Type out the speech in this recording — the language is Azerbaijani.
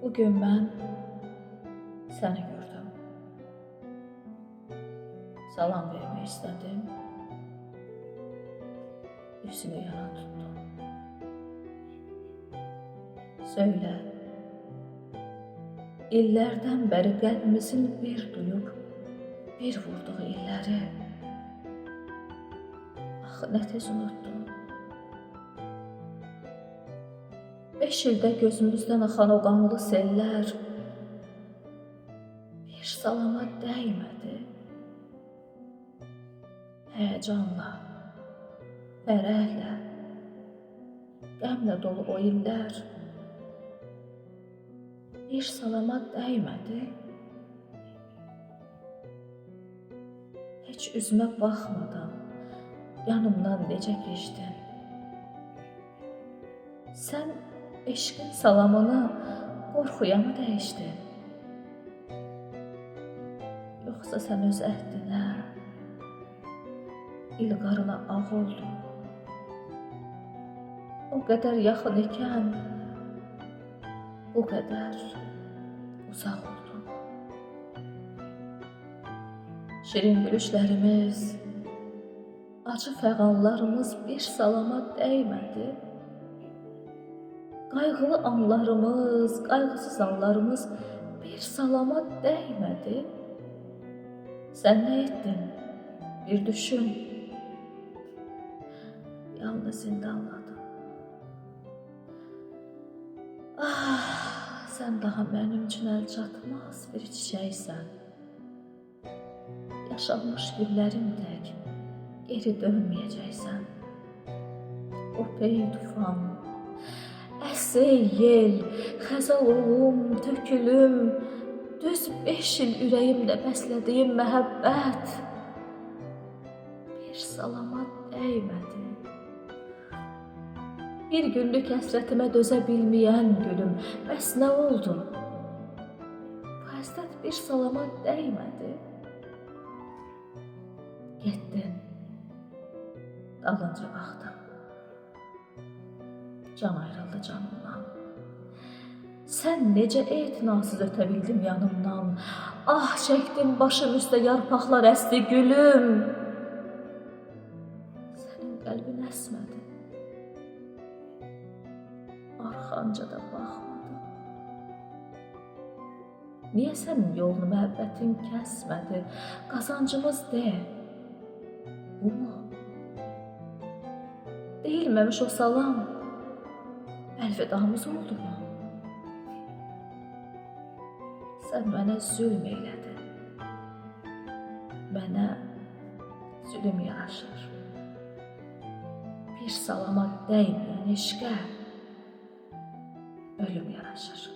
Bugün ben seni gördüm. Salam vermek istedim. Üstünü yana tuttum. Söyle. İllerden beri kalbimizin bir duyup bir vurduğu illeri. Ah, ne tez unuttum. 5 ildə gözümüzdən axan o qanlı sellər bir salama dəymədi. Həyəcanla, fərəhlə, qəmlə dolu o illər bir salama dəymədi. Heç üzümə baxmadan yanımdan necə keçdin? Sən eşqin salamını qorxuya mı dəyişdin? Yoxsa sən öz əhdinə, ilqarına ağ oldun? O qədər yaxın ikən, bu qədər uzaq oldun. Şirin gülüşlərimiz, acı fəğanlarımız bir salama dəymədi. Qayğılı anlarımız, qayğısız anlarımız bir salama dəymədi. Sən nə etdin? Bir düşün. Yalnız zindanladın. Ah, sən daha mənim üçün əl çatmaz bir çiçəksən. Yaşanmış güllərim tək geri dönməyəcəksən. O pey tufan, əsey yel, xəzal olum, tökülüm, düz 5 il ürəyimdə bəslədiyim məhəbbət bir salama dəymədi. Bir günlük həsrətimə dözə bilməyən gülüm, bəs nə oldu? Bu həsrət bir salama dəymədi. Getdin, dalınca baxdım. Can ayrıldı canımdan. Sən necə etinasız ötə bildim yanımdan? Ah, çəkdim başım üstə yarpaqlar əsdi gülüm. Sənin qəlbin əsmədi. Arxanca da baxmadı. Niyə sənin yolunu məhəbbətin kəsmədi? Qazancımız de. Bu mu? Deyilməmiş o salam əlvidamız oldu mu? Sən mənə zülm eylədin. Mənə zülm yaraşır. Bir salama dəyməyən eşqə ölüm yaraşır.